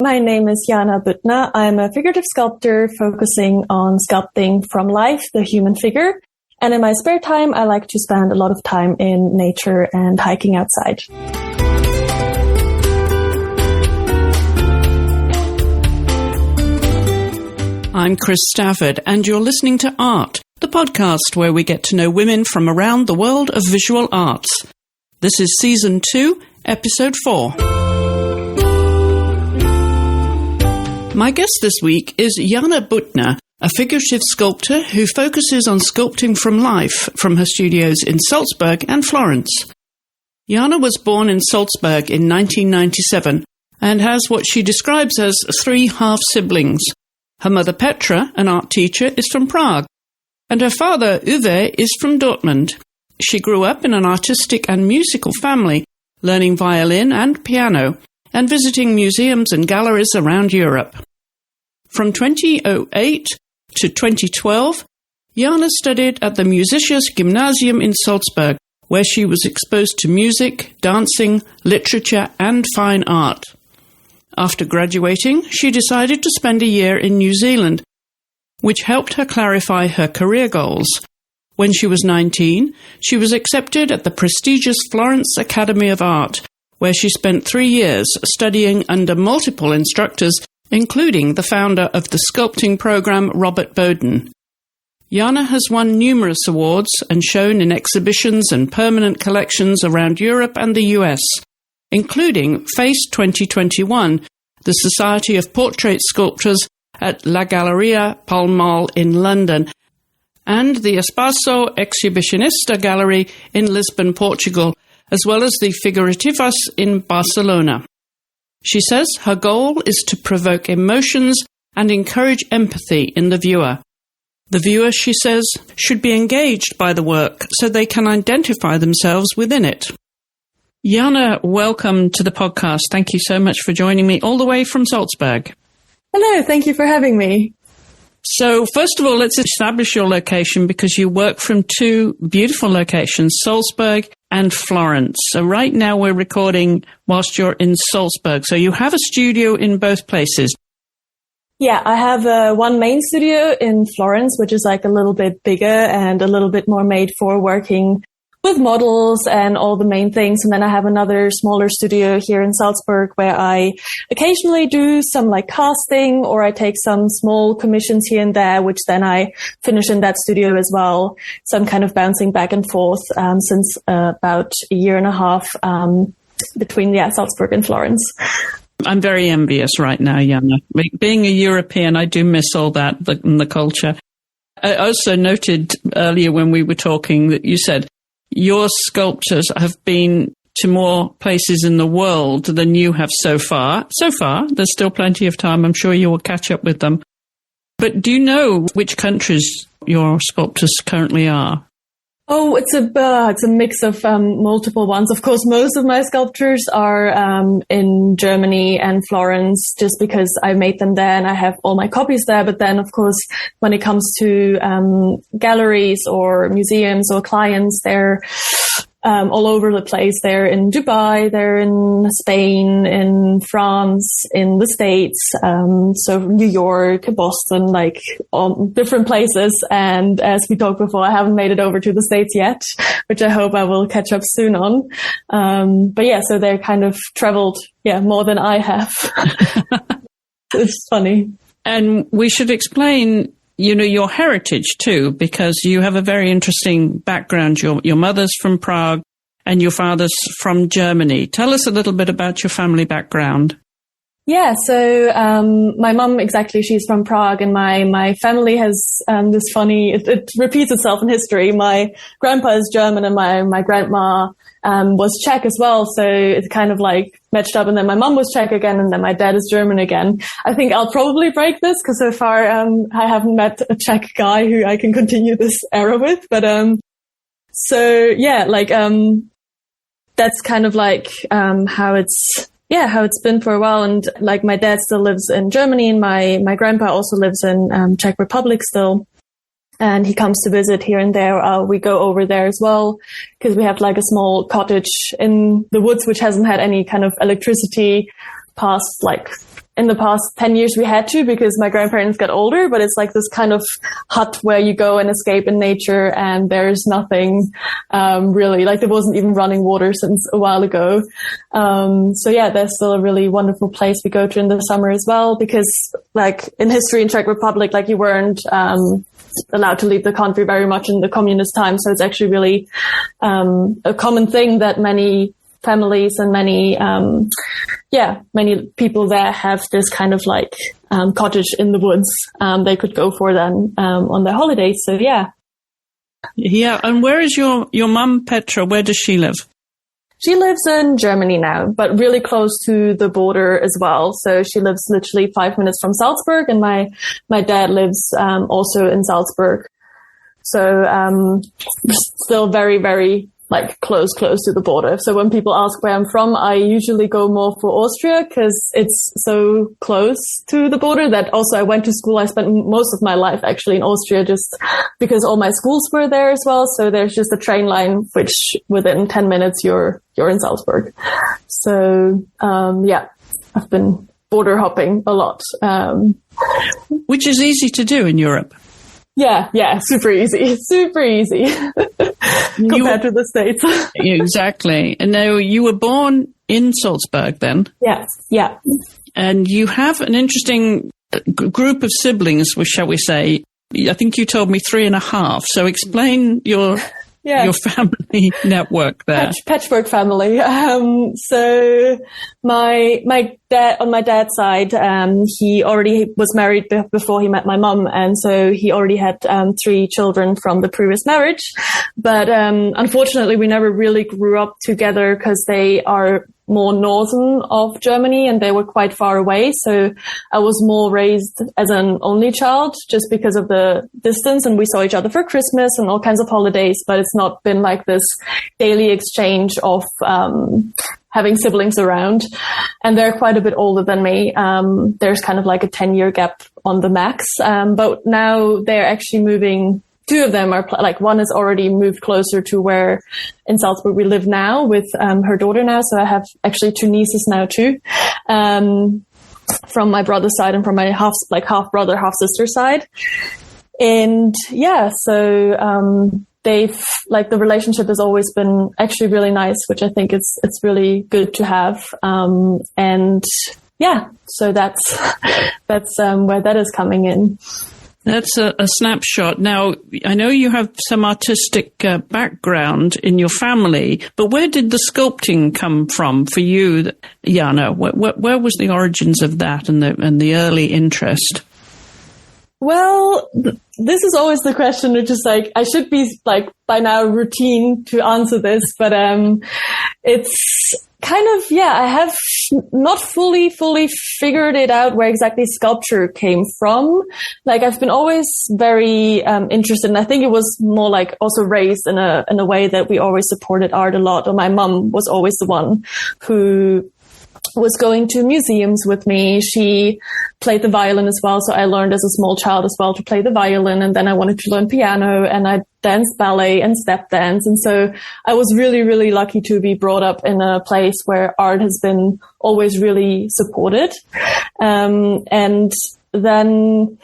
My name is Jana Büttner. I'm a figurative sculptor focusing on sculpting from life, the human figure. And in my spare time, I like to spend a lot of time in nature and hiking outside. I'm Chris Stafford, and you're listening to Art, the podcast where we get to know women from around the world of visual arts. This is Season 2, Episode 4. My guest this week is Jana Büttner, a figurative sculptor who focuses on sculpting from life from her studios in Salzburg and Florence. Jana was born in Salzburg in 1997 and has what she describes as 3 half-siblings. Her mother Petra, an art teacher, is from Prague, and her father Uwe is from Dortmund. She grew up in an artistic and musical family, learning violin and piano, and visiting museums and galleries around Europe. From 2008 to 2012, Jana studied at the Musisches Gymnasium in Salzburg, where she was exposed to music, dancing, literature, and fine art. After graduating, she decided to spend a year in New Zealand, which helped her clarify her career goals. When she was 19, she was accepted at the prestigious Florence Academy of Art, where she spent 3 years studying under multiple instructors, including the founder of the sculpting program, Robert Bowden. Jana has won numerous awards and shown in exhibitions and permanent collections around Europe and the US, including FACE 2021, the Society of Portrait Sculptors at La Galleria Pall Mall in London, and the Espaço Exhibicionista Gallery in Lisbon, Portugal, as well as the Figurativas in Barcelona. She says her goal is to provoke emotions and encourage empathy in the viewer. The viewer, she says, should be engaged by the work so they can identify themselves within it. Jana, welcome to the podcast. Thank you so much for joining me all the way from Salzburg. Hello, thank you for having me. So, first of all, let's establish your location because you work from 2 beautiful locations, Salzburg and Florence. So right now we're recording whilst you're in Salzburg. So you have a studio in both places. Yeah, I have one main studio in Florence, which is like a little bit bigger and a little bit more made for working with models and all the main things. And then I have another smaller studio here in Salzburg where I occasionally do some like casting, or I take some small commissions here and there, which then I finish in that studio as well. So I'm kind of bouncing back and forth since about a year and a half between Salzburg and Florence. I'm very envious right now, Jana. Being a European, I do miss all that, the culture. I also noted earlier when we were talking that you said your sculptors have been to more places in the world than you have so far. So far, there's still plenty of time. I'm sure you will catch up with them. But do you know which countries your sculptors currently are? Oh, it's a mix of multiple ones. Of course, most of my sculptures are in Germany and Florence, just because I made them there and I have all my copies there. But then, of course, when it comes to galleries or museums or clients, they're all over the place. They're in Dubai, they're in Spain, in France, in the States, so New York, Boston, like all different places. And as we talked before, I haven't made it over to the States yet, which I hope I will catch up soon on. But yeah, so they're kind of traveled, more than I have. It's funny. And we should explain your heritage too, because you have a very interesting background. Your mother's from Prague and your father's from Germany. Tell us a little bit about your family background. Yeah, so my mum, exactly, she's from Prague, and my family has this funny, it repeats itself in history. My grandpa is German and my grandma was Czech as well, so it's kind of like matched up. And then my mum was Czech again, and then my dad is German again. I think I'll probably break this because so far I haven't met a Czech guy who I can continue this era with. But so yeah, like that's kind of like how it's been for a while. And like my dad still lives in Germany, and my grandpa also lives in Czech Republic still. And he comes to visit here and there. We go over there as well because we have like a small cottage in the woods, which hasn't had any kind of electricity past like in the past 10 years we had to, because my grandparents got older, but it's like this kind of hut where you go and escape in nature, and there's nothing really, like there wasn't even running water since a while ago. So yeah, there's still a really wonderful place we go to in the summer as well, because like in history in Czech Republic, like you weren't allowed to leave the country very much in the communist time. So it's actually really a common thing that many families and many people there have this kind of like cottage in the woods they could go for then on their holidays. So yeah. And where is your mum, Petra? Where does she live? She lives in Germany now, but really close to the border as well. So she lives literally 5 minutes from Salzburg, and my dad lives also in Salzburg. So still very, very like close to the border. So when people ask where I'm from, I usually go more for Austria because it's so close to the border. That also I went to school. I spent most of my life actually in Austria just because all my schools were there as well. So there's just a train line, which within 10 minutes you're in Salzburg. So, I've been border hopping a lot. Which is easy to do in Europe. Yeah, super easy compared to the States. Exactly. And now you were born in Salzburg then. Yeah. And you have an interesting group of siblings, shall we say. I think you told me 3.5. So explain your family network there. Patchwork family. So my dad, on my dad's side, he already was married before he met my mum. And so he already had 3 children from the previous marriage. But unfortunately, we never really grew up together because they are more northern of Germany and they were quite far away. So I was more raised as an only child just because of the distance, and we saw each other for Christmas and all kinds of holidays, but it's not been like this daily exchange of having siblings around. And they're quite a bit older than me. There's kind of like a 10-year gap on the max. But now they're actually moving. 2 of them are one has already moved closer to where in Salzburg we live now with her daughter now. So I have actually 2 nieces now too, from my brother's side and from my half brother, half sister side. And so they've the relationship has always been actually really nice, which I think it's really good to have. And yeah, so that's where that is coming in. That's a snapshot. Now, I know you have some artistic background in your family, but where did the sculpting come from for you, Jana? Where was the origins of that and the early interest? Well, this is always the question, which is like, I should be like by now routine to answer this, but it's kind of, I have not fully figured it out where exactly sculpture came from. Like I've been always very interested, and I think it was more like also raised in a way that we always supported art a lot, or my mum was always the one who was going to museums with me. She played the violin as well, so I learned as a small child as well to play the violin, and then I wanted to learn piano, and I danced ballet and step dance. And so I was really, really lucky to be brought up in a place where art has been always really supported. And then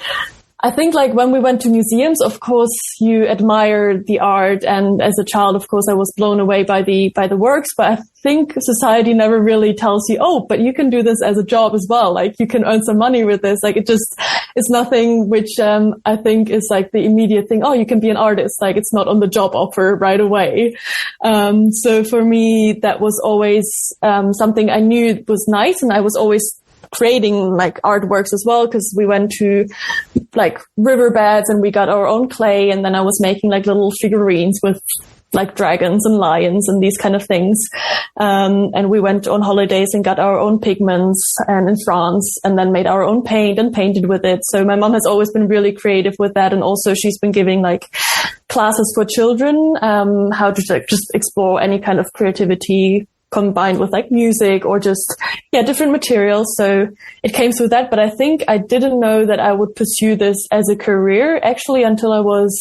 I think like when we went to museums, of course, you admire the art. And as a child, of course, I was blown away by the works. But I think society never really tells you, oh, but you can do this as a job as well. Like you can earn some money with this. Like it's nothing which I think is like the immediate thing. Oh, you can be an artist. Like it's not on the job offer right away. So for me, that was always something I knew was nice. And I was always creating like artworks as well, because we went to like riverbeds and we got our own clay, and then I was making like little figurines with like dragons and lions and these kind of things. And we went on holidays and got our own pigments and in France, and then made our own paint and painted with it. So my mom has always been really creative with that. And also she's been giving like classes for children, how to like, just explore any kind of creativity combined with like music or just, different materials. So it came through that. But I think I didn't know that I would pursue this as a career actually until I was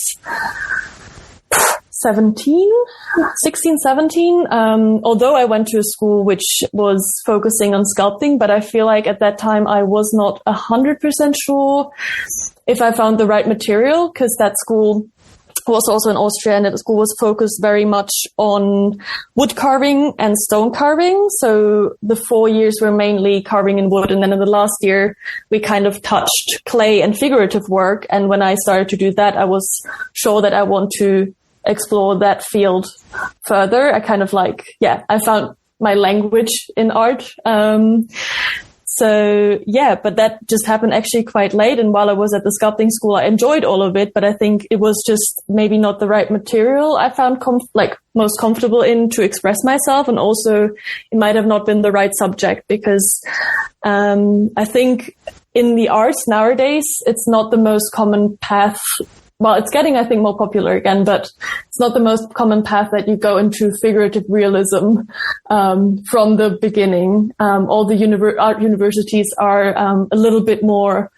16, 17. Although I went to a school which was focusing on sculpting, but I feel like at that time I was not 100% sure if I found the right material, because that school was also in Austria, and the school was focused very much on wood carving and stone carving. So the 4 years were mainly carving in wood. And then in the last year, we kind of touched clay and figurative work. And when I started to do that, I was sure that I want to explore that field further. I kind of I found my language in art. But that just happened actually quite late. And while I was at the sculpting school, I enjoyed all of it, but I think it was just maybe not the right material I found most comfortable in to express myself. And also it might have not been the right subject, because I think in the arts nowadays, it's not the most common path. Well, it's getting, I think, more popular again, but it's not the most common path that you go into figurative realism from the beginning. All the art universities are a little bit more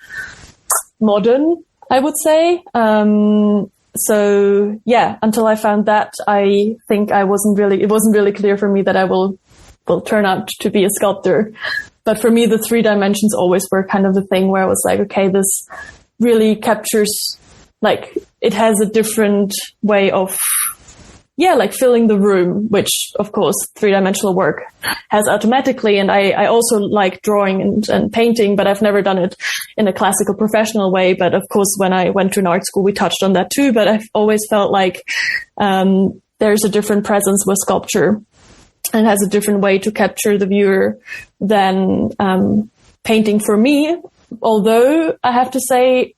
modern, I would say. Until I found that, I think it wasn't really clear for me that I will turn out to be a sculptor. But for me, the 3 dimensions always were kind of the thing where I was like, okay, this really captures, it has a different way of, filling the room, which of course 3-dimensional work has automatically. And I also like drawing and painting, but I've never done it in a classical professional way. But of course, when I went to an art school, we touched on that too. But I've always felt like there's a different presence with sculpture, and has a different way to capture the viewer than painting for me. Although I have to say,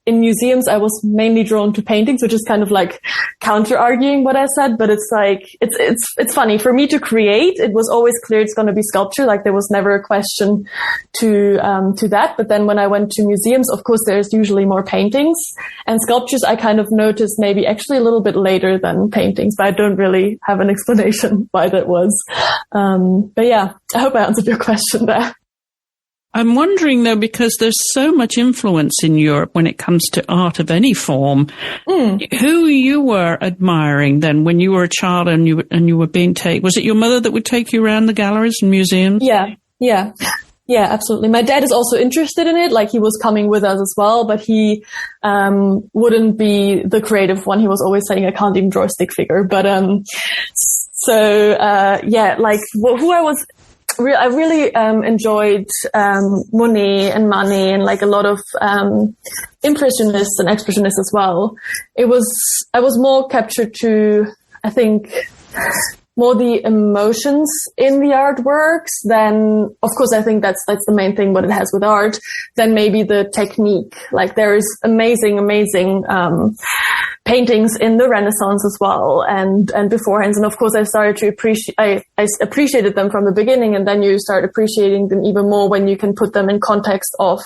in museums, I was mainly drawn to paintings, which is kind of counter-arguing what I said, but it's funny. For me to create, it was always clear it's going to be sculpture. There was never a question to that. But then when I went to museums, of course, there's usually more paintings, and sculptures I kind of noticed maybe actually a little bit later than paintings, but I don't really have an explanation why that was. But yeah, I hope I answered your question there. I'm wondering, though, because there's so much influence in Europe when it comes to art of any form, who you were admiring then when you were a child and you were being taken? Was it your mother that would take you around the galleries and museums? Yeah, absolutely. My dad is also interested in it. He was coming with us as well, but he wouldn't be the creative one. He was always saying, I can't even draw a stick figure. But who I was... I really enjoyed Monet and Manet and a lot of impressionists and expressionists as well. I was more captured to, I think, more the emotions in the artworks than, of course, I think that's the main thing what it has with art, than maybe the technique. There is amazing paintings in the Renaissance as well, and beforehand. And of course, I started to I appreciated them from the beginning, and then you start appreciating them even more when you can put them in context of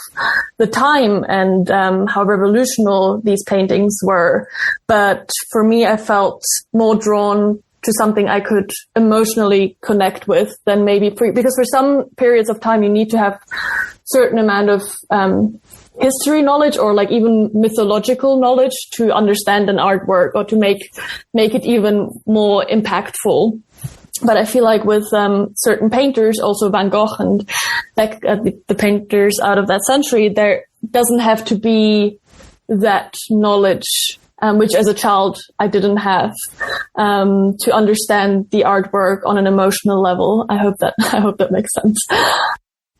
the time and how revolutionary these paintings were. But for me, I felt more drawn to something I could emotionally connect with than maybe because for some periods of time you need to have certain amount of history knowledge or even mythological knowledge to understand an artwork or to make it even more impactful. But I feel like with certain painters, also Van Gogh and the painters out of that century, there doesn't have to be that knowledge, which as a child I didn't have, to understand the artwork on an emotional level. I hope that makes sense.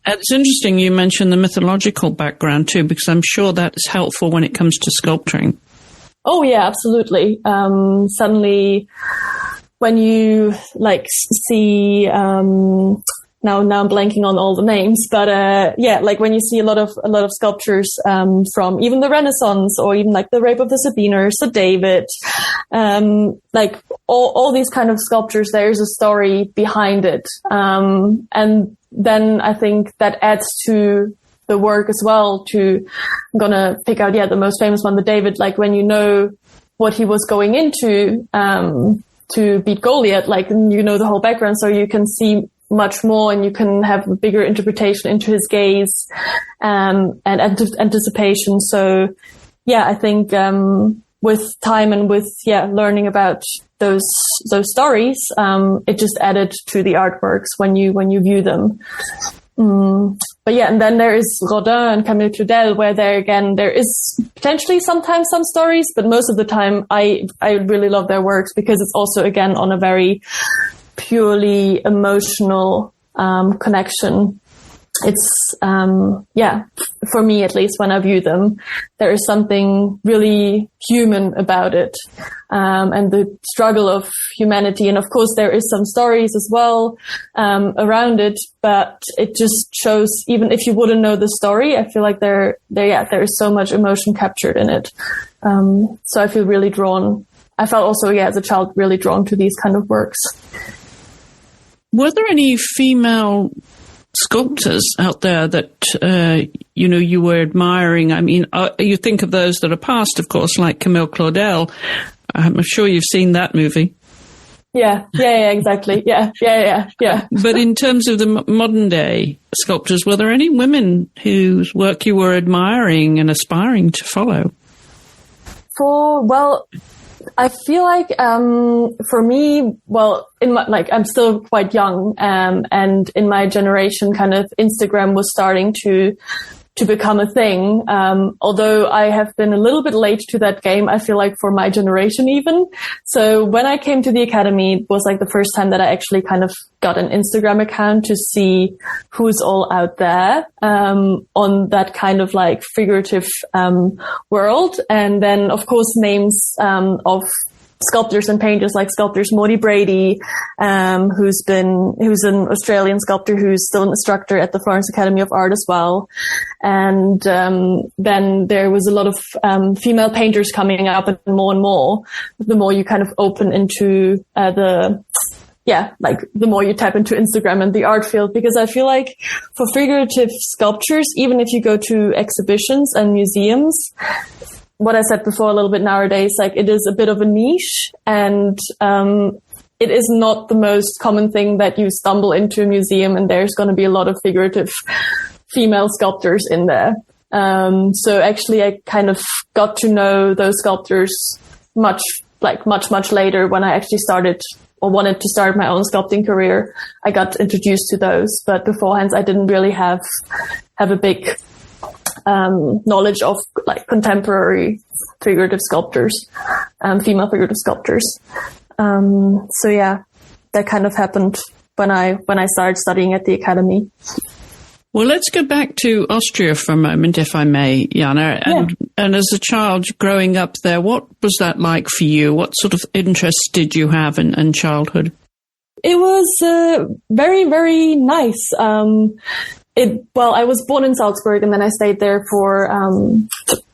It's interesting you mentioned the mythological background too, because I'm sure that is helpful when it comes to sculpturing. Oh yeah, absolutely. Suddenly, when you see now I'm blanking on all the names, but when you see a lot of sculptures from even the Renaissance or even the Rape of the Sabine, Sir David, all these kind of sculptures, there's a story behind it, and then I think that adds to the work as well. I'm gonna pick out the most famous one, the David. When you know what he was going into to beat Goliath, you know the whole background, so you can see much more and you can have a bigger interpretation into his gaze and anticipation. So I think with time and with learning about those stories, it just added to the artworks when you view them. But yeah, and then there is Rodin and Camille Claudel, where there is potentially sometimes some stories, but most of the time I really love their works because it's also, again, on a very purely emotional connection. It's, for me at least, when I view them, there is something really human about it, and the struggle of humanity. And of course, there is some stories as well around it, but it just shows, even if you wouldn't know the story, I feel like there is so much emotion captured in it. So I feel really drawn. I felt also, as a child, really drawn to these kind of works. Were there any female sculptors out there that you were admiring? I mean, you think of those that are past, of course, like Camille Claudel. I'm sure you've seen that movie. Yeah, exactly. Yeah. But in terms of the modern day sculptors, were there any women whose work you were admiring and aspiring to follow? I feel like, for me, I'm still quite young, and in my generation, kind of Instagram was starting to become a thing. Although I have been a little bit late to that game, I feel like, for my generation even. So when I came to the Academy, it was like the first time that I actually kind of got an Instagram account to see who's all out there, on that kind of like figurative, world. And then, of course, names, of sculptors and painters like sculptors Maudie Brady, who's an Australian sculptor who's still an instructor at the Florence Academy of Art as well. And then there was a lot of female painters coming up, and more the more you kind of open into the more you tap into Instagram and the art field. Because I feel like for figurative sculptures, even if you go to exhibitions and museums, what I said before a little bit nowadays, like, it is a bit of a niche, and it is not the most common thing that you stumble into a museum and there's going to be a lot of figurative female sculptors in there. So actually I kind of got to know those sculptors much later, when I actually started or wanted to start my own sculpting career. I got introduced to those, but beforehand I didn't really have a big knowledge of like contemporary figurative sculptors, female figurative sculptors. So yeah, that kind of happened when I started studying at the Academy. Well, let's go back to Austria for a moment, if I may, Jana. And as a child growing up there, what was that like for you? What sort of interests did you have in childhood? It was very, very nice. I was born in Salzburg, and then I stayed there for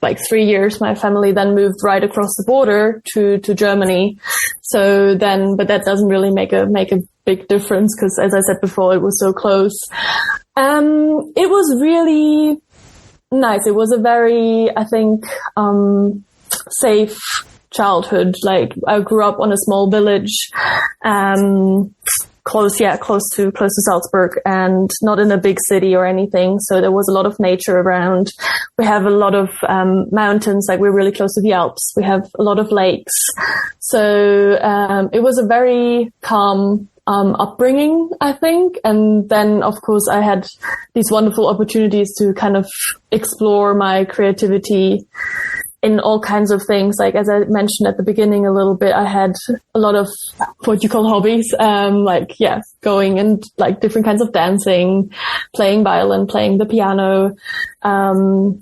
3 years. My family then moved right across the border to Germany. So then, but that doesn't really make a big difference, because, as I said before, it was so close. It was really nice. It was a very, I think, safe childhood. Like, I grew up on a small village, close to Salzburg, and not in a big city or anything. So there was a lot of nature around. We have a lot of mountains, like we're really close to the Alps. We have a lot of lakes. So it was a very calm upbringing, I think. And then, of course, I had these wonderful opportunities to kind of explore my creativity in all kinds of things. Like, as I mentioned at the beginning a little bit, I had a lot of what you call hobbies, going and like different kinds of dancing, playing violin, playing the piano. On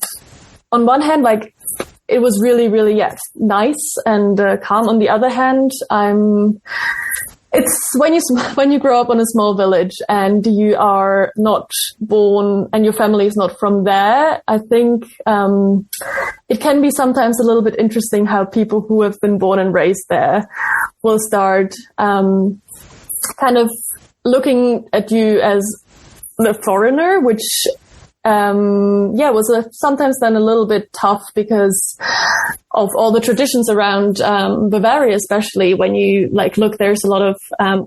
one hand, like, it was really, really, nice and calm. On the other hand, it's when you grow up on a small village and you are not born and your family is not from there, I think it can be sometimes a little bit interesting how people who have been born and raised there will start kind of looking at you as the foreigner, which was sometimes then a little bit tough, because of all the traditions around Bavaria, especially when you like look, there's a lot of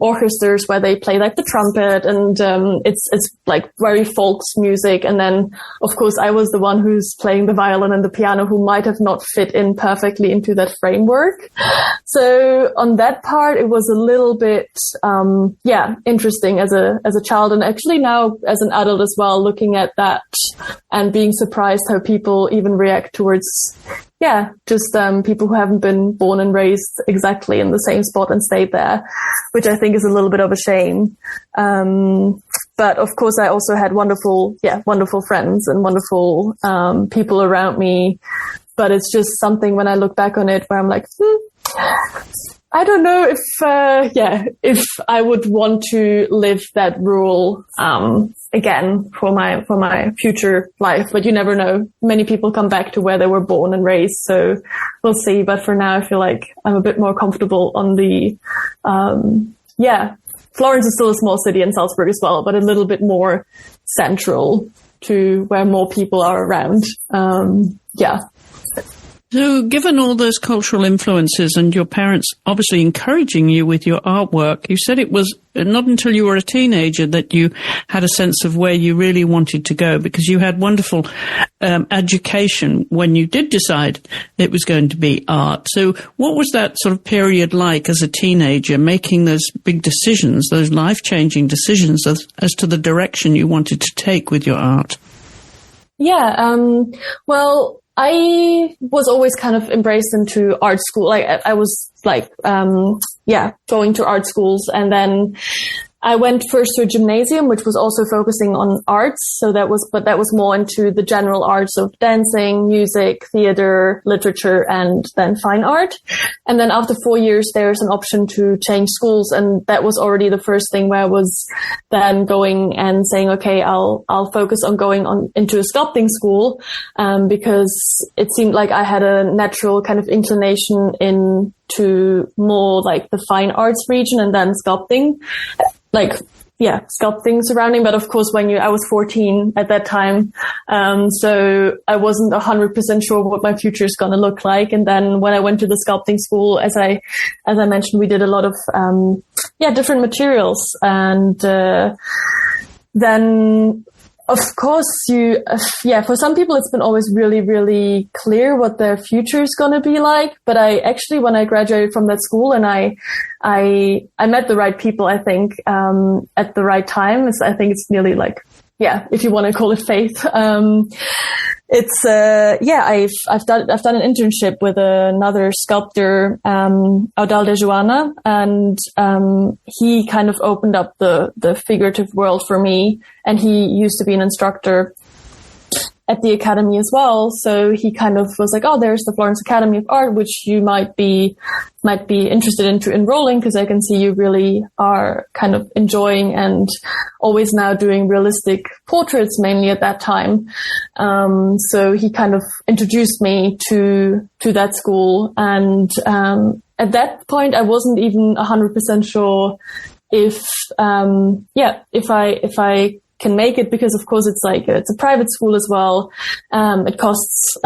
orchestras where they play like the trumpet, and it's like very folks music. And then of course I was the one who's playing the violin and the piano, who might have not fit in perfectly into that framework. So on that part, it was a little bit interesting as a child, and actually now as an adult as well, looking at that and being surprised how people even react towards just people who haven't been born and raised exactly in the same spot and stayed there, which I think is a little bit of a shame. But of course, I also had wonderful friends and wonderful people around me. But it's just something when I look back on it where I'm like, I don't know if I would want to live that rural again for my future life. But you never know. Many people come back to where they were born and raised, so we'll see. But for now, I feel like I'm a bit more comfortable on the Florence is still a small city, and Salzburg as well, but a little bit more central to where more people are around. So given all those cultural influences and your parents obviously encouraging you with your artwork, you said it was not until you were a teenager that you had a sense of where you really wanted to go, because you had wonderful education when you did decide it was going to be art. So what was that sort of period like as a teenager, making those big decisions, those life-changing decisions as to the direction you wanted to take with your art? Well, I was always kind of embraced into art school. Like I was like, going to art schools, and then I went first to a gymnasium, which was also focusing on arts. So that was more into the general arts of dancing, music, theater, literature, and then fine art. And then after 4 years, there's an option to change schools. And that was already the first thing where I was then going and saying, okay, I'll focus on going on into a sculpting school, because it seemed like I had a natural kind of inclination into more like the fine arts region, and then sculpting. Sculpting surrounding. But of course, I was 14 at that time. So I wasn't 100% sure what my future is going to look like. And then when I went to the sculpting school, as I mentioned, we did a lot of, different materials. And, then of course for some people, it's been always really, really clear what their future is going to be like. But when I graduated from that school, and I met the right people, I think, at the right time. I think it's nearly like, if you want to call it fate. I've done an internship with another sculptor, Audal de Joana, and he kind of opened up the figurative world for me. And he used to be an instructor at the academy as well. So he kind of was like, oh, there's the Florence Academy of Art, which you might be interested into enrolling, because I can see you really are kind of enjoying and always now doing realistic portraits mainly at that time. So he kind of introduced me to that school. And at that point, I wasn't even 100% sure if I can make it, because of course it's a private school as well. It costs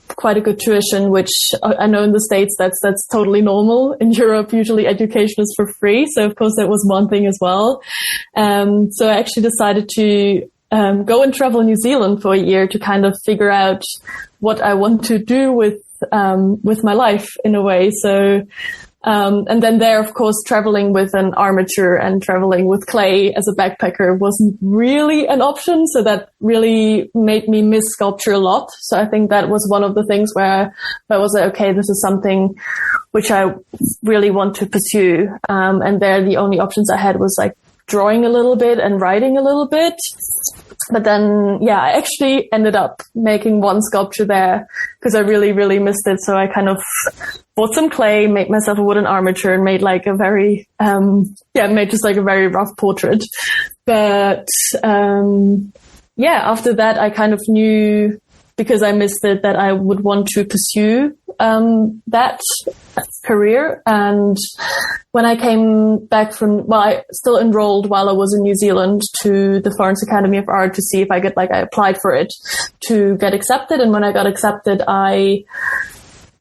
quite a good tuition, which I know in the States that's totally normal. In Europe, usually education is for free, so of course that was one thing as well. So I actually decided to go and travel New Zealand for a year to kind of figure out what I want to do with my life in a way. So and then there, of course, traveling with an armature and traveling with clay as a backpacker wasn't really an option. So that really made me miss sculpture a lot. So I think that was one of the things where I was like, okay, this is something which I really want to pursue. And there, the only options I had was like drawing a little bit and writing a little bit. But then, I actually ended up making one sculpture there because I really, really missed it. So I kind of bought some clay, made myself a wooden armature, and made like a very, made just like a very rough portrait. But, after that, I kind of knew, because I missed it, that I would want to pursue that career. And when I came back I still enrolled while I was in New Zealand to the Florence Academy of Art to see if I applied for it to get accepted. And when I got accepted, I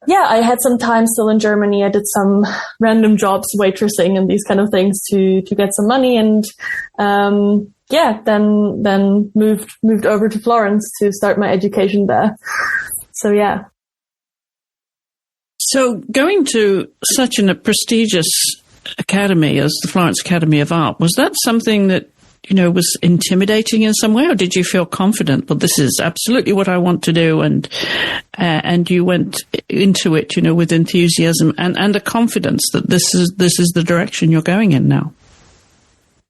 yeah, I had some time still in Germany. I did some random jobs, waitressing and these kind of things to get some money. And, then moved over to Florence to start my education there. So, yeah. So going to such a prestigious academy as the Florence Academy of Art, was that something that, was intimidating in some way, or did you feel confident, well, this is absolutely what I want to do, and you went into it, with enthusiasm and a confidence that this is the direction you're going in now?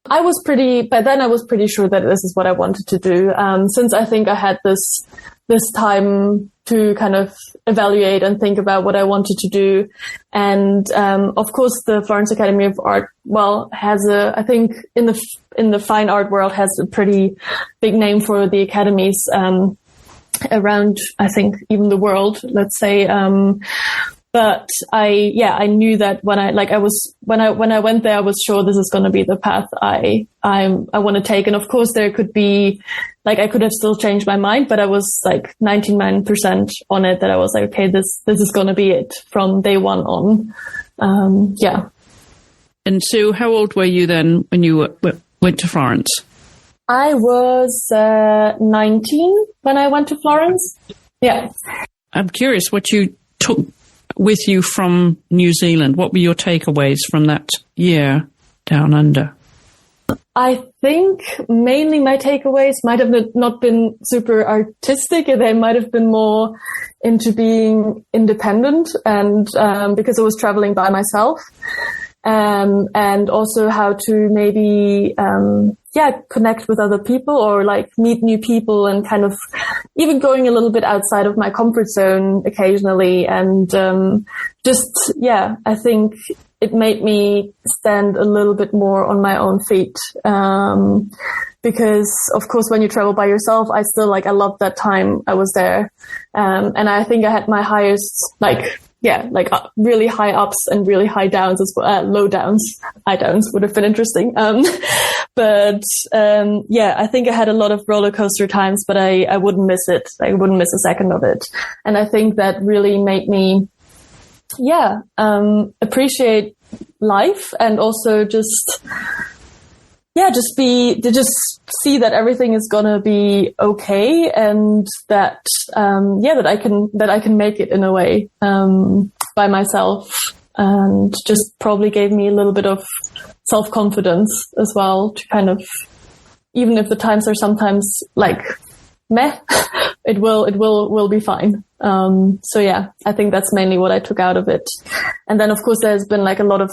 By then I was pretty sure that this is what I wanted to do. Since I think I had this time to kind of evaluate and think about what I wanted to do. And, of course, the Florence Academy of Art, I think in the fine art world has a pretty big name for the academies, around, I think, even the world, let's say. But I knew that when I went there, I was sure this is going to be the path I want to take. And of course, there could be, I could have still changed my mind, but I was 99% on it that I was okay, this is going to be it from day one on. Yeah. And Sue, how old were you then when you went to Florence? I was 19 when I went to Florence. Yeah. I'm curious what you took with you from New Zealand. What were your takeaways from that year down under? I think mainly my takeaways might have not been super artistic. They might have been more into being independent and because I was traveling by myself. And also how to maybe, connect with other people or meet new people and kind of even going a little bit outside of my comfort zone occasionally. And, I think it made me stand a little bit more on my own feet. Because of course, when you travel by yourself, I still I loved that time I was there. And I think I had my highest, really high ups and really high downs as well, low downs. High downs would have been interesting. I think I had a lot of roller coaster times, but I wouldn't miss it. I wouldn't miss a second of it. And I think that really made me, appreciate life and also just see that everything is gonna be okay and that that I can make it in a way by myself, and just probably gave me a little bit of self-confidence as well to kind of, even if the times are sometimes meh, it will be fine. I think that's mainly what I took out of it. And then of course there's been a lot of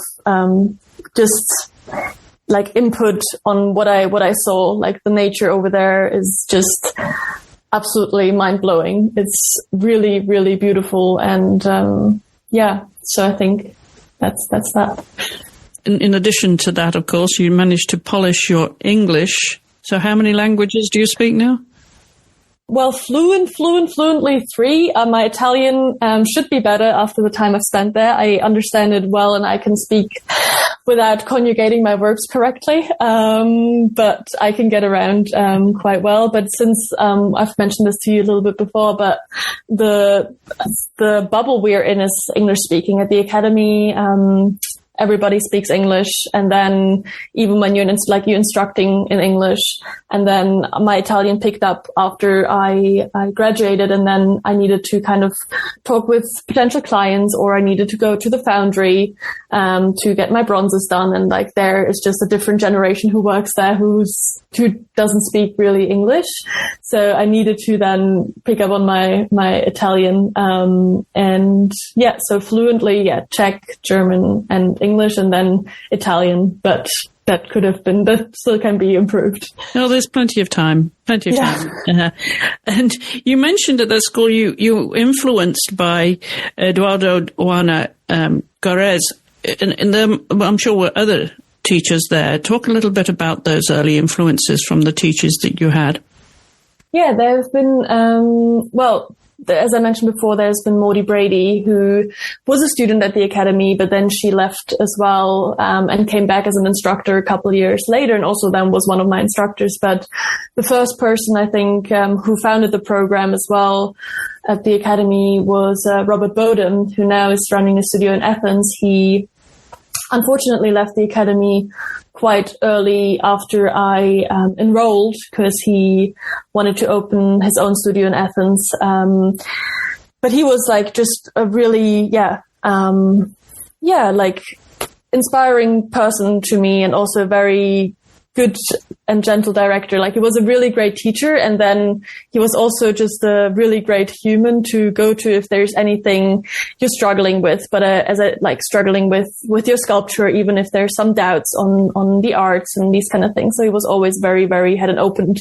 input on what I saw. The nature over there is just absolutely mind-blowing. It's really, really beautiful. And, so I think that's that. In addition to that, of course, you managed to polish your English. So how many languages do you speak now? Well, fluently 3. My Italian should be better after the time I've spent there. I understand it well and I can speak without conjugating my verbs correctly. But I can get around quite well. But since I've mentioned this to you a little bit before, but the bubble we're in is English speaking at the academy. Everybody speaks English, and then even when you're instructing in English, and then my Italian picked up after I graduated, and then I needed to kind of talk with potential clients, or I needed to go to the foundry to get my bronzes done, and there is just a different generation who works there who doesn't speak really English, so I needed to then pick up on my Italian, so fluently, Czech, German, and English, and then Italian, but that still can be improved. Oh, there's plenty of time. And you mentioned at that school you influenced by Eduardo Juana Górez, and I'm sure were other teachers there. Talk a little bit about those early influences from the teachers that you had. Yeah, there have been, as I mentioned before, there's been Maudie Brady, who was a student at the academy, but then she left as well, and came back as an instructor a couple of years later, and also then was one of my instructors. But the first person, I think, who founded the program as well, at the academy was Robert Bodum, who now is running a studio in Athens. He unfortunately left the academy quite early after I enrolled, because he wanted to open his own studio in Athens. But he was like just a really, like inspiring person to me, and also very good and gentle director. Like, he was a really great teacher, and then he was also just a really great human to go to if there's anything you're struggling with, but struggling with your sculpture, even if there's some doubts on the arts and these kind of things. So he was always very, very, had an open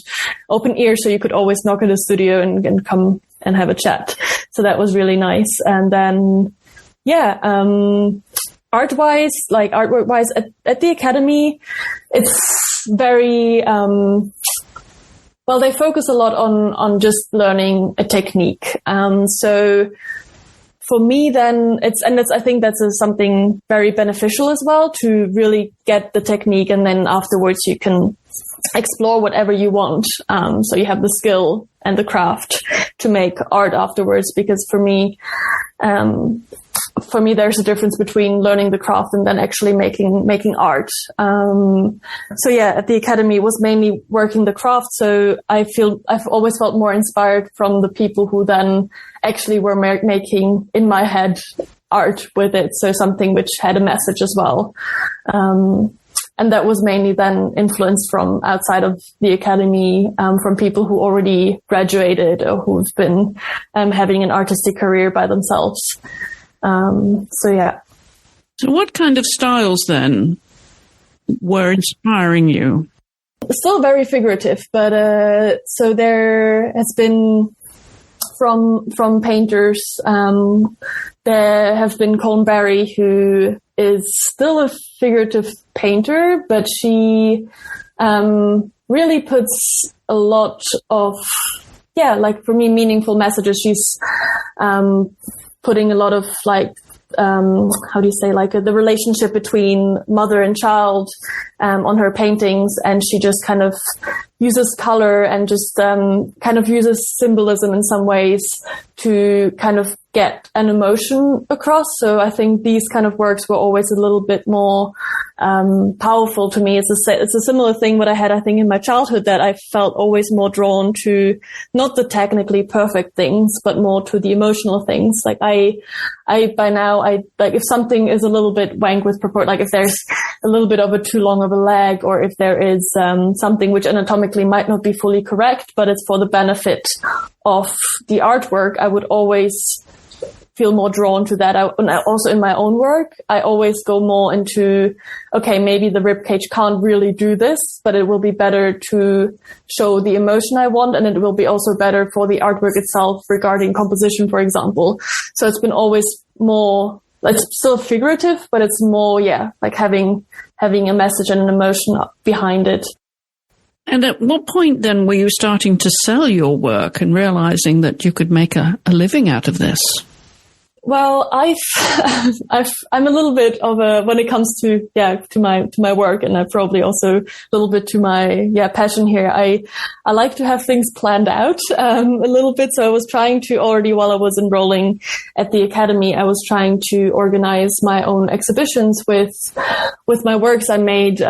ear, so you could always knock at his studio and come and have a chat. So that was really nice. And then artwork-wise, at the academy, it's very, they focus a lot on just learning a technique. So for me then, I think that's something very beneficial as well, to really get the technique, and then afterwards you can explore whatever you want. So you have the skill and the craft to make art afterwards, because for me, there's a difference between learning the craft and then actually making art. At the academy, it was mainly working the craft. So I've always felt more inspired from the people who then actually were making in my head art with it. So something which had a message as well. And that was mainly then influenced from outside of the academy, from people who already graduated or who've been having an artistic career by themselves. So what kind of styles then were inspiring you? Still very figurative, but so there has been from painters, there have been Colin Barry, who is still a figurative painter, but she really puts a lot of, for me, meaningful messages. She's putting a lot of the relationship between mother and child on her paintings, and she just kind of uses color and just kind of uses symbolism in some ways to kind of get an emotion across. So I think these kind of works were always a little bit more powerful to me. It's a similar thing what I had, I think, in my childhood, that I felt always more drawn to not the technically perfect things, but more to the emotional things. Like by now, if something is a little bit wank with proportion, like if there's a little bit of a too long of a leg, or if there is something which anatomically might not be fully correct, but it's for the benefit of the artwork, I would always feel more drawn to that. Also in my own work, I always go more into, okay, maybe the ribcage can't really do this, but it will be better to show the emotion I want, and it will be also better for the artwork itself regarding composition, for example. So it's been always more, it's still figurative, but it's more, like having a message and an emotion behind it. And at what point then were you starting to sell your work and realizing that you could make a living out of this? Well, I'm a little bit of when it comes to my work, and I probably also a little bit to my, passion here. I like to have things planned out, a little bit. So I was trying to already, while I was enrolling at the academy, I was trying to organize my own exhibitions with my works I made,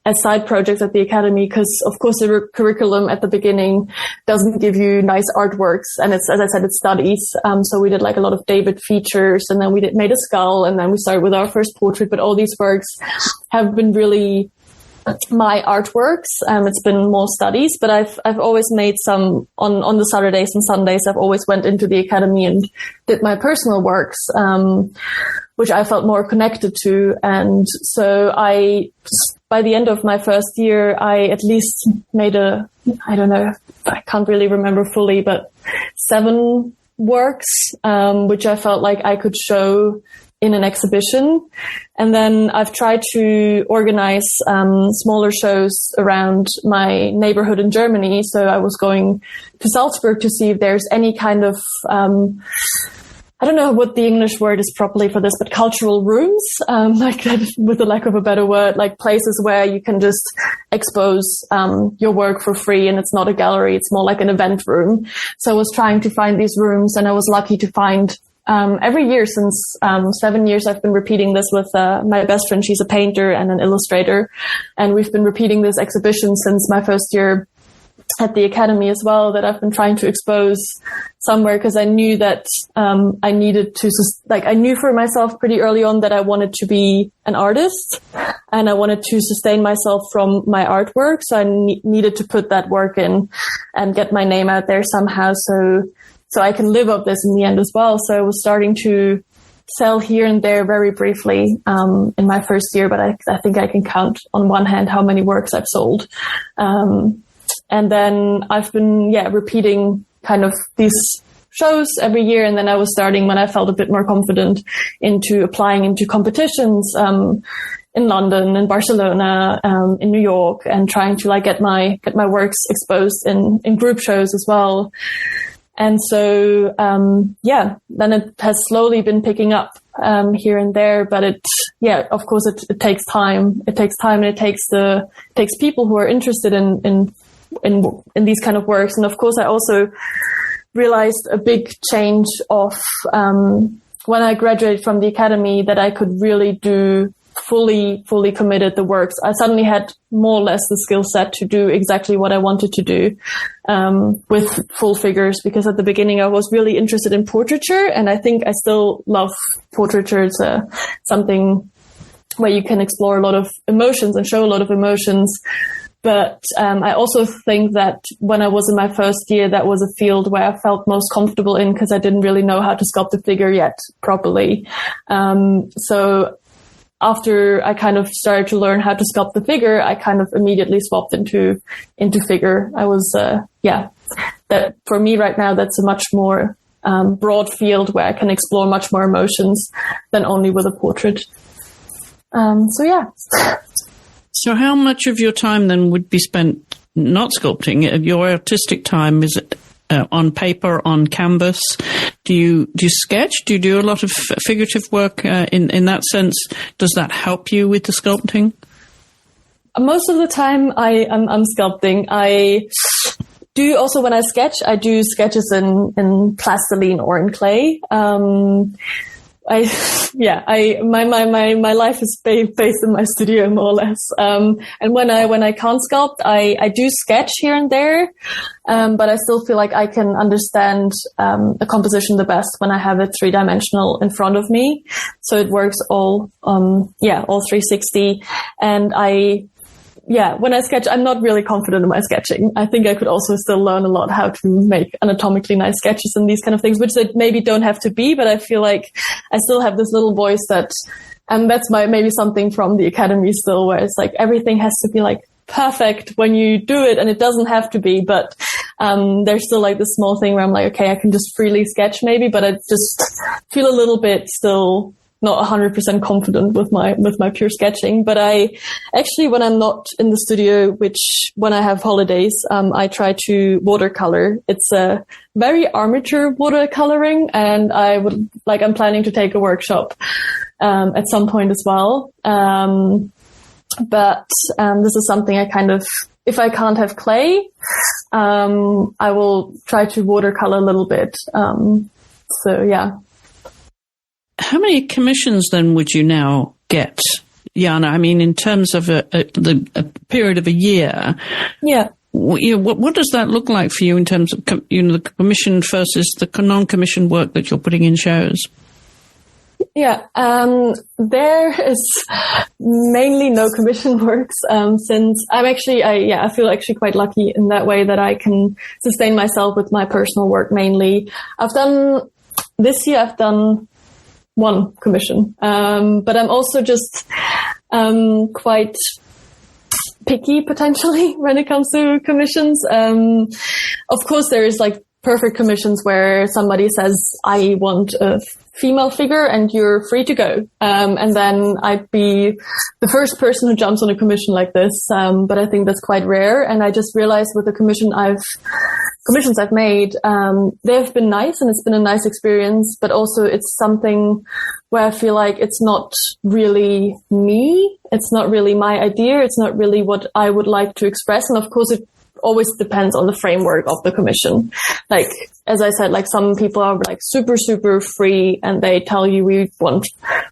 as side projects at the academy, because of course the curriculum at the beginning doesn't give you nice artworks, and it's, as I said, it's studies. So we did like a lot of David features, and then we made a skull, and then we started with our first portrait. But all these works have been really my artworks. It's been more studies, but I've always made some on the Saturdays and Sundays. I've always went into the academy and did my personal works, which I felt more connected to. And so by the end of my first year, I at least made I can't really remember fully, but 7 works, which I felt like I could show in an exhibition. And then I've tried to organize smaller shows around my neighborhood in Germany. So I was going to Salzburg to see if there's any kind of I don't know what the English word is properly for this, but cultural rooms, like that, with the lack of a better word, like places where you can just expose your work for free, and it's not a gallery, it's more like an event room. So I was trying to find these rooms, and I was lucky to find every year since 7 years, I've been repeating this with my best friend. She's a painter and an illustrator, and we've been repeating this exhibition since my first year at the academy as well, that I've been trying to expose somewhere, because I knew that I needed to, I knew for myself pretty early on that I wanted to be an artist, and I wanted to sustain myself from my artwork. So I needed to put that work in and get my name out there somehow, so I can live of this in the end as well. So I was starting to sell here and there very briefly in my first year, but I think I can count on one hand how many works I've sold. And then I've been, repeating kind of these shows every year. And then I was starting, when I felt a bit more confident, into applying into competitions in London, in Barcelona, in New York, and trying to get my works exposed in group shows as well. And so, then it has slowly been picking up here and there, but of course it takes time. It takes time, and it takes people who are interested in these kind of works. And of course, I also realized a big change of when I graduated from the academy, that I could really do fully committed the works. I suddenly had more or less the skill set to do exactly what I wanted to do with full figures, because at the beginning I was really interested in portraiture, and I think I still love portraiture. It's something where you can explore a lot of emotions and show a lot of emotions. But I also think that when I was in my first year, that was a field where I felt most comfortable in, because I didn't really know how to sculpt a figure yet properly. So after I kind of started to learn how to sculpt the figure, I kind of immediately swapped into figure. I was, that for me right now, that's a much more broad field where I can explore much more emotions than only with a portrait. So how much of your time then would be spent not sculpting? Your artistic time, is it on paper, on canvas? Do you sketch? Do you do a lot of figurative work in that sense? Does that help you with the sculpting? Most of the time I'm sculpting. I do also, when I sketch, I do sketches in plastiline or in clay. My life is based in my studio, more or less. And when I can't sculpt, I do sketch here and there. But I still feel like I can understand a composition the best when I have it 3-dimensional in front of me. So it works all 360. And when I sketch, I'm not really confident in my sketching. I think I could also still learn a lot how to make anatomically nice sketches and these kind of things, which they maybe don't have to be, but I feel like I still have this little voice and that's maybe something from the academy still, where it's like everything has to be perfect when you do it, and it doesn't have to be, but there's still this small thing where I'm okay, I can just freely sketch maybe, but I just feel a little bit still not 100% confident with my pure sketching. But I actually, when I'm not in the studio, when I have holidays, I try to watercolor. It's a very amateur watercoloring, and I'm planning to take a workshop at some point as well. But this is something I kind of, if I can't have clay, I will try to watercolor a little bit. How many commissions then would you now get, Jana? I mean, in terms of a period of a year. Yeah. What does that look like for you in terms of the commissioned versus the non-commissioned work that you're putting in shows? Yeah, there is mainly no commission works, since I feel actually quite lucky in that way that I can sustain myself with my personal work mainly. This year I've done one commission, but I'm also just quite picky potentially when it comes to commissions. Of course, there is perfect commissions where somebody says, I want a female figure and you're free to go. And then I'd be the first person who jumps on a commission like this. But I think that's quite rare. And I just realized with the commission I've commissions I've made, they've been nice and it's been a nice experience, but also it's something where I feel like it's not really me. It's not really my idea. It's not really what I would like to express. And of course, it always depends on the framework of the commission. Like, as I said, like some people are like super, super free and they tell you we want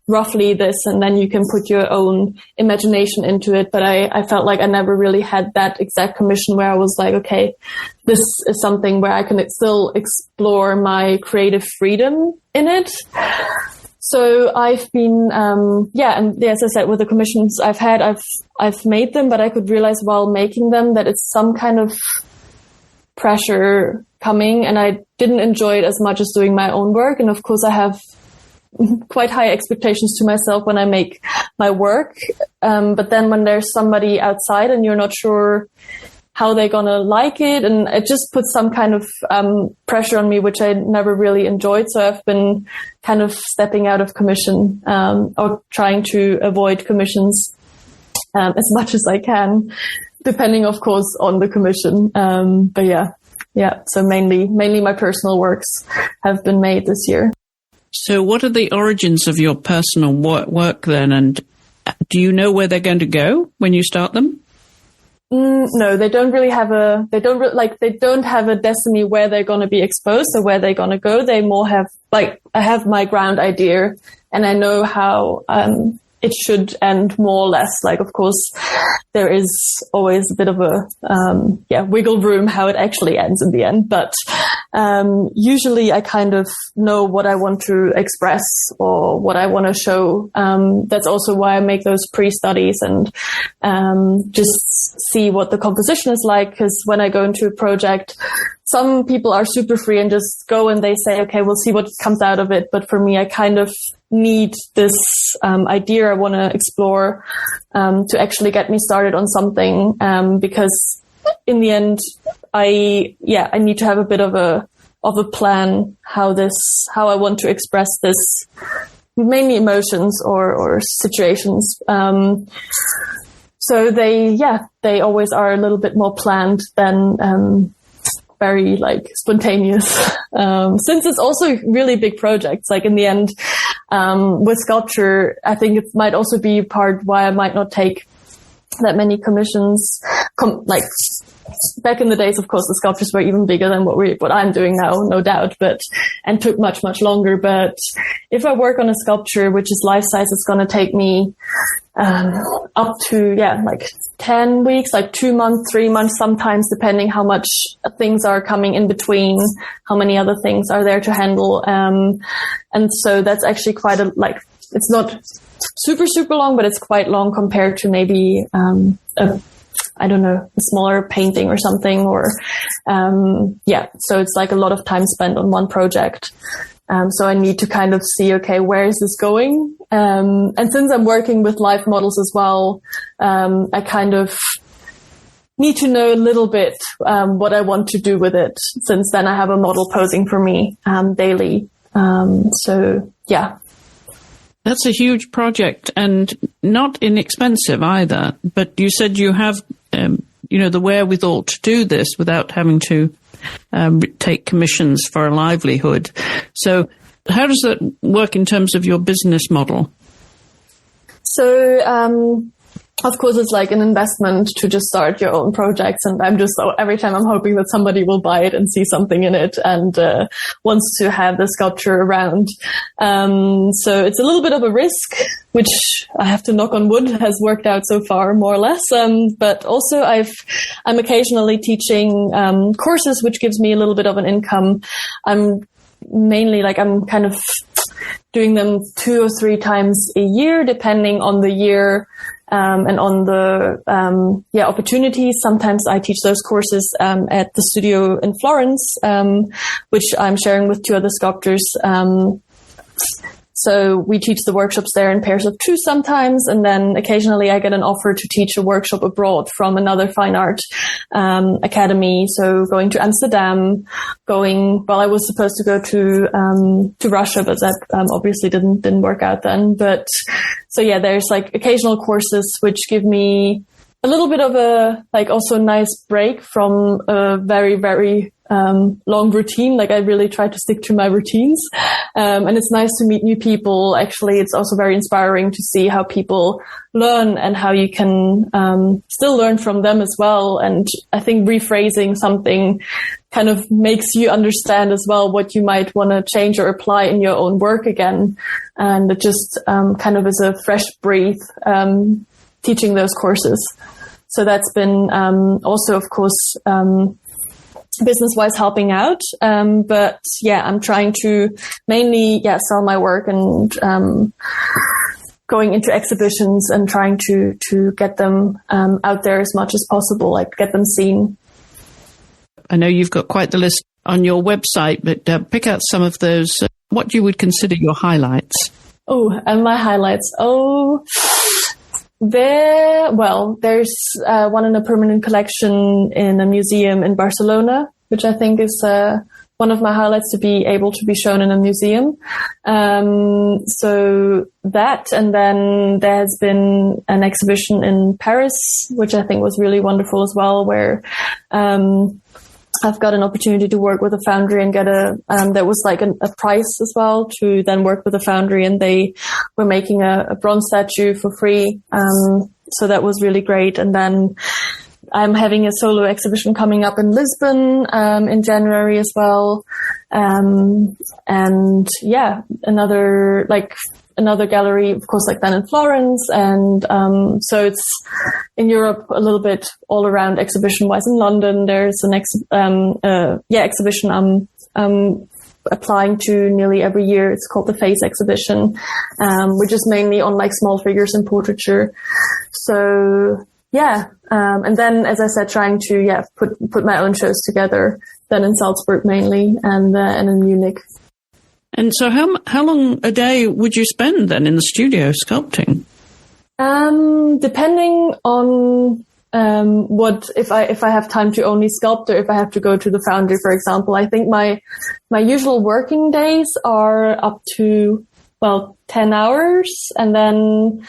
roughly this and then you can put your own imagination into it. But I felt like I never really had that exact commission where I was like, okay, this is something where I can still explore my creative freedom in it. So I've been, and as I said, with the commissions I've had, I've made them, but I could realize while making them that it's some kind of pressure coming, and I didn't enjoy it as much as doing my own work. And of course, I have quite high expectations to myself when I make my work. But then when there's somebody outside and you're not sure how they're going to like it. And it just puts some kind of pressure on me, which I never really enjoyed. So I've been kind of stepping out of commission or trying to avoid commissions as much as I can, depending, of course, on the commission. But yeah. So mainly my personal works have been made this year. So what are the origins of your personal work then? And do you know where they're going to go when you start them? No, they don't really have they don't have a destiny where they're going to be exposed or where they're going to go. They more have, like, I have my ground idea and I know how, it should end more or less. Like, of course, there is always a bit of a, wiggle room how it actually ends in the end. But, usually I kind of know what I want to express or what I want to show. That's also why I make those pre-studies and, just see what the composition is like. Because when I go into a project, some people are super free and just go and they say, okay, we'll see what comes out of it. But for me, I kind of need this idea I want to explore to actually get me started on something, because in the end, I need to have a bit of a plan how I want to express this, mainly emotions or situations. So they always are a little bit more planned than very like spontaneous, since it's also really big projects. Like in the end, with sculpture, I think it might also be part why I might not take that many commissions. Like back in the days, of course, the sculptures were even bigger than what I'm doing now, no doubt, and took much, much longer. But if I work on a sculpture, which is life size, it's going to take me up to, like 10 weeks, like 2 months, 3 months, sometimes, depending how much things are coming in between, how many other things are there to handle. And so that's actually quite it's not super, super long, but it's quite long compared to maybe, a smaller painting or something, or, so it's like a lot of time spent on one project. So I need to kind of see, okay, where is this going? And since I'm working with live models as well, I kind of need to know a little bit, what I want to do with it, since then I have a model posing for me, daily. So yeah. That's a huge project and not inexpensive either. But you said you have, the wherewithal to do this without having to take commissions for a livelihood. So how does that work in terms of your business model? So, of course, it's like an investment to just start your own projects. And every time I'm hoping that somebody will buy it and see something in it and wants to have the sculpture around. So it's a little bit of a risk, which I have to knock on wood has worked out so far, more or less. But also I'm occasionally teaching courses, which gives me a little bit of an income. I'm mainly I'm kind of doing them 2 or 3 times a year, depending on the year. And on the, opportunities. Sometimes I teach those courses, at the studio in Florence, which I'm sharing with 2 other sculptors. So we teach the workshops there in pairs of 2 sometimes. And then occasionally I get an offer to teach a workshop abroad from another fine art, academy. So going to Amsterdam, I was supposed to go to Russia, but that, obviously didn't work out then. But so yeah, there's occasional courses which give me a little bit of a, also nice break from a very, very long routine. Like I really try to stick to my routines. And it's nice to meet new people. Actually, it's also very inspiring to see how people learn and how you can still learn from them as well. And I think rephrasing something kind of makes you understand as well what you might want to change or apply in your own work again. And it just kind of is a fresh breath teaching those courses. So that's been also, of course, business-wise helping out. But yeah, I'm trying to mainly, sell my work and going into exhibitions and trying to get them out there as much as possible, like get them seen. I know you've got quite the list on your website, but pick out some of those, what you would consider your highlights. Oh, and my highlights. There's one in a permanent collection in a museum in Barcelona, which I think is one of my highlights, to be able to be shown in a museum. So that, and then there has been an exhibition in Paris, which I think was really wonderful as well, where I've got an opportunity to work with a foundry and get there was like a prize as well to then work with a foundry, and they were making a bronze statue for free. So that was really great. And then I'm having a solo exhibition coming up in Lisbon, in January as well. And yeah, another gallery, of course, like then in Florence. And so it's in Europe a little bit all around exhibition wise. In London, there's an exhibition I'm applying to nearly every year. It's called the Face exhibition, which is mainly on like small figures in portraiture. So yeah. And then, as I said, trying to, put my own shows together, then in Salzburg mainly, and in Munich. And so how long a day would you spend then in the studio sculpting? Depending on if I have time to only sculpt, or if I have to go to the foundry, for example. I think my usual working days are up to 10 hours, and then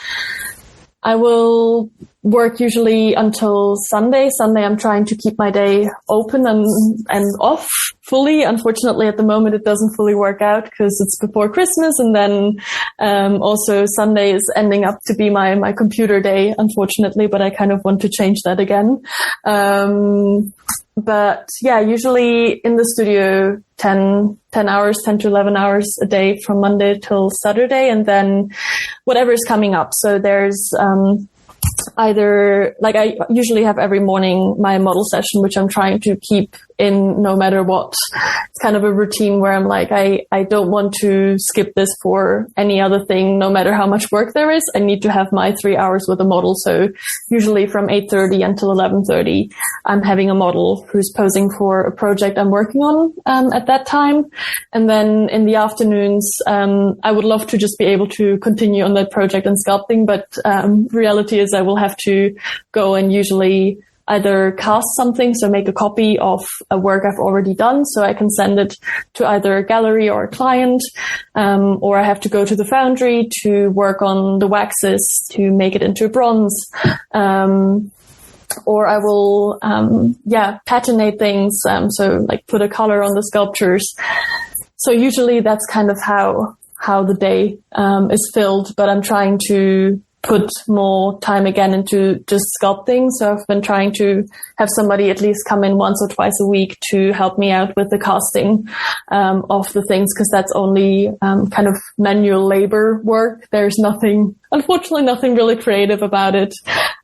I will work usually until Sunday. Sunday, I'm trying to keep my day open and off fully. Unfortunately, at the moment, it doesn't fully work out because it's before Christmas. And then also Sunday is ending up to be my computer day, unfortunately, but I kind of want to change that again. But yeah, usually in the studio, 10 to 11 hours a day from Monday till Saturday. And then whatever is coming up. So there's either, like, I usually have every morning my model session, which I'm trying to keep in no matter what. It's kind of a routine where I'm like, I don't want to skip this for any other thing, no matter how much work there is. I need to have my 3 hours with a model. So usually from 8:30 until 11:30, I'm having a model who's posing for a project I'm working on at that time. And then in the afternoons, I would love to just be able to continue on that project and sculpting. But reality is I will have to go and usually either cast something, so make a copy of a work I've already done, so I can send it to either a gallery or a client, or I have to go to the foundry to work on the waxes to make it into bronze, or I will, patinate things, so like put a color on the sculptures. So usually that's kind of how the day is filled, but I'm trying to put more time again into just sculpting. So I've been trying to have somebody at least come in once or twice a week to help me out with the casting of the things, because that's only kind of manual labor work. There's unfortunately nothing really creative about it.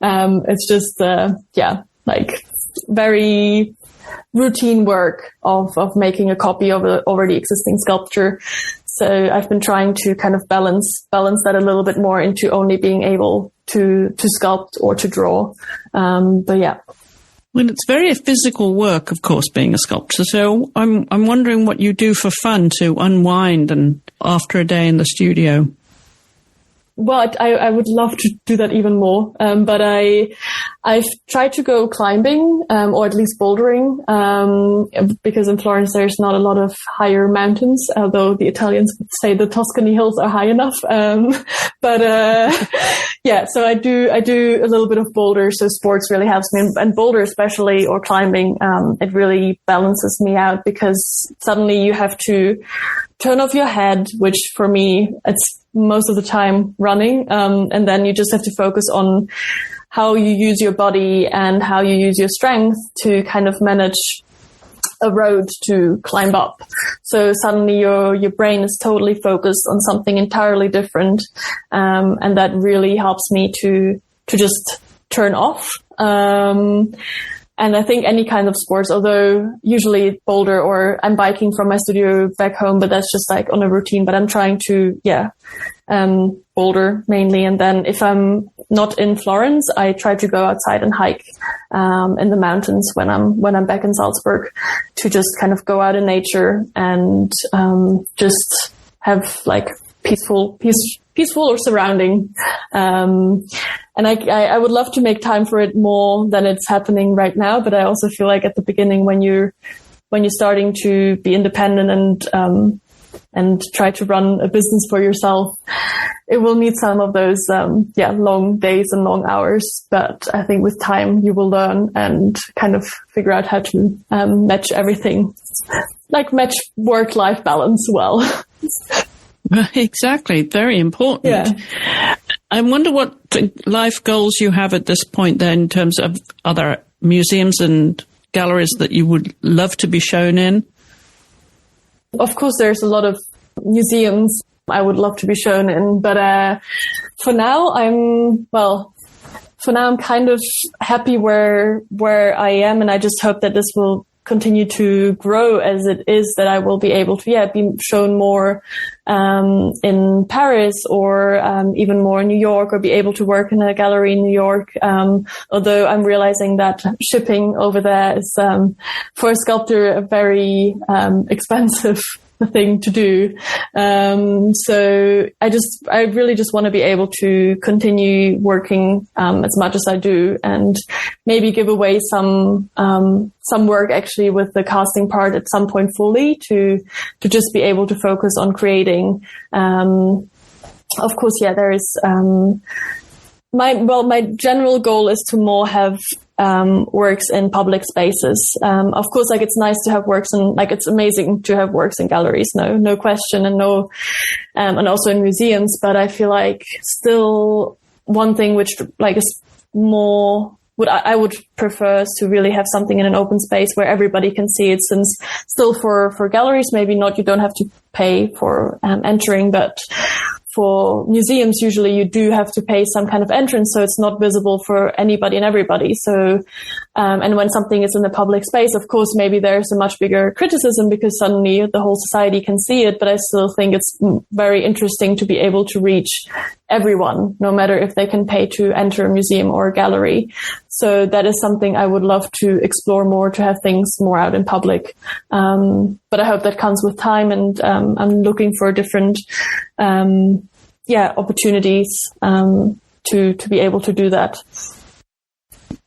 It's just, like very routine work of making a copy of an already existing sculpture. So I've been trying to kind of balance that a little bit more into only being able to sculpt or to draw. But yeah. Well, it's very physical work, of course, being a sculptor. So I'm wondering what you do for fun to unwind and after a day in the studio. well, I would love to do that even more. But I've tried to go climbing, or at least bouldering, because in Florence there's not a lot of higher mountains, although the Italians would say the Tuscany hills are high enough. Yeah, so I do a little bit of boulder. So sports really helps me, and boulder especially, or climbing, it really balances me out, because suddenly you have to turn off your head, which for me, it's most of the time running. And then you just have to focus on how you use your body and how you use your strength to kind of manage a road to climb up. So suddenly your brain is totally focused on something entirely different. And that really helps me to just turn off. And I think any kind of sports, although usually boulder, or I'm biking from my studio back home, but that's just like on a routine, but I'm trying to, boulder mainly. And then if I'm not in Florence, I try to go outside and hike, in the mountains when I'm back in Salzburg, to just kind of go out in nature and, just have like peaceful or surrounding. And I would love to make time for it more than it's happening right now. But I also feel like at the beginning, when you're starting to be independent and try to run a business for yourself, it will need some of those, long days and long hours. But I think with time you will learn and kind of figure out how to, match everything, like match work-life balance well. Exactly. Very important. Yeah. I wonder what life goals you have at this point then, in terms of other museums and galleries that you would love to be shown in. Of course, there's a lot of museums I would love to be shown in, but for now I'm kind of happy where I am, and I just hope that this will continue to grow as it is, that I will be able to, be shown more in Paris, or even more in New York, or be able to work in a gallery in New York. Although I'm realizing that shipping over there is, for a sculptor, a very expensive thing to do. So I really just want to be able to continue working as much as I do, and maybe give away some work actually with the casting part at some point fully, to just be able to focus on creating. Of course, there is my general goal is to more have works in public spaces. Of course, like it's nice to have works in, like it's amazing to have works in galleries, no question, and and also in museums. But I feel like still one thing which like is more what I would prefer is to really have something in an open space where everybody can see it. Since still for galleries, maybe not, you don't have to pay for entering, but for museums, usually you do have to pay some kind of entrance, so it's not visible for anybody and everybody. So, and when something is in the public space, of course, maybe there's a much bigger criticism because suddenly the whole society can see it. But I still think it's very interesting to be able to reach everyone, no matter if they can pay to enter a museum or a gallery. So that is something I would love to explore more, to have things more out in public. But I hope that comes with time, and I'm looking for different opportunities to be able to do that.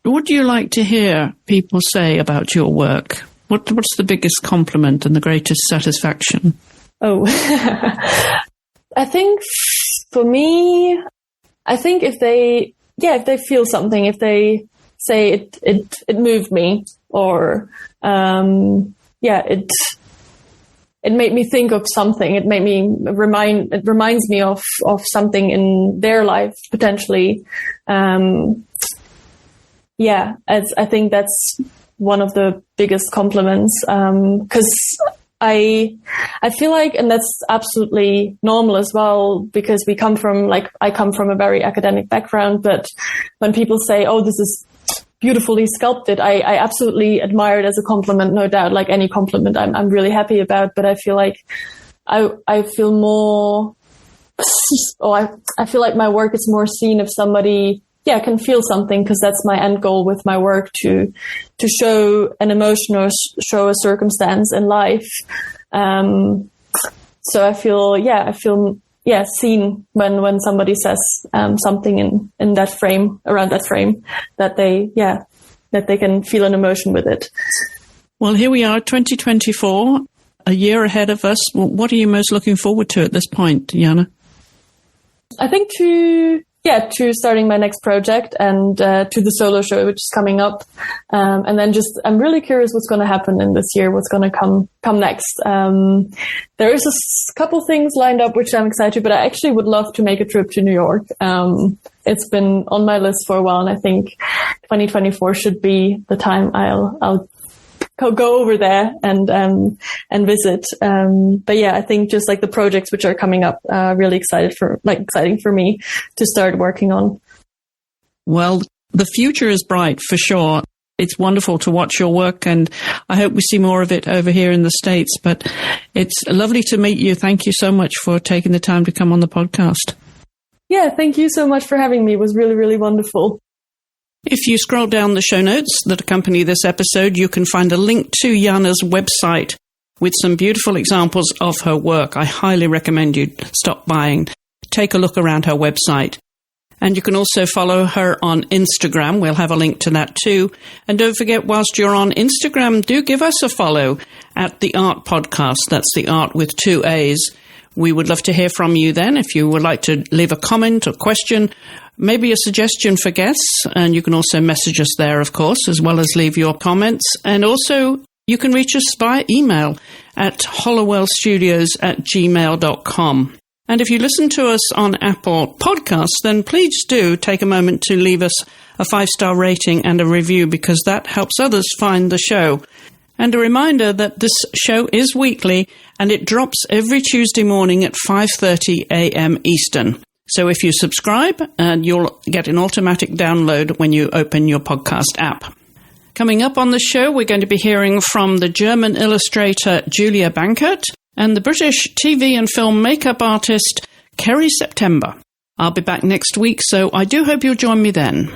What do you like to hear people say about your work? What's the biggest compliment and the greatest satisfaction? Oh, I think for me, if they feel something, if they say it moved me, or it made me think of something. It reminds me of something in their life potentially. I think that's one of the biggest compliments. 'Cause I feel like, and that's absolutely normal as well, because I come from a very academic background, but when people say, "Oh, this is beautifully sculpted," I absolutely admire it as a compliment, no doubt. Like any compliment, I'm really happy about. But I feel like I feel more. I feel like my work is more seen if somebody can feel something, because that's my end goal with my work, to show an emotion or show a circumstance in life. So I feel seen when somebody says something in that frame, around that frame, that they can feel an emotion with it. Well, here we are, 2024, a year ahead of us. What are you most looking forward to at this point, Jana? I think to starting my next project and to the solo show, which is coming up. And then I'm really curious what's going to happen in this year, what's going to come next. There is a couple things lined up, which I'm excited, but I actually would love to make a trip to New York. It's been on my list for a while, and I think 2024 should be the time I'll go over there and visit. But yeah, I think just like the projects which are coming up, really exciting for me to start working on. Well, the future is bright for sure. It's wonderful to watch your work, and I hope we see more of it over here in the States. But it's lovely to meet you. Thank you so much for taking the time to come on the podcast. Yeah, thank you so much for having me. It was really, really wonderful. If you scroll down the show notes that accompany this episode, you can find a link to Jana's website with some beautiful examples of her work. I highly recommend you stop by and take a look around her website. And you can also follow her on Instagram. We'll have a link to that too. And don't forget, whilst you're on Instagram, do give us a follow at The Art Podcast. That's The Art with 2 A's. We would love to hear from you then. If you would like to leave a comment or question, maybe a suggestion for guests, and you can also message us there, of course, as well as leave your comments. And also, you can reach us by email at hollowellstudios@gmail.com. And if you listen to us on Apple Podcasts, then please do take a moment to leave us a 5-star rating and a review, because that helps others find the show. And a reminder that this show is weekly, and it drops every Tuesday morning at 5:30 a.m. Eastern. So if you subscribe, you'll get an automatic download when you open your podcast app. Coming up on the show, we're going to be hearing from the German illustrator Julia Bankert and the British TV and film makeup artist Kerry September. I'll be back next week, so I do hope you'll join me then.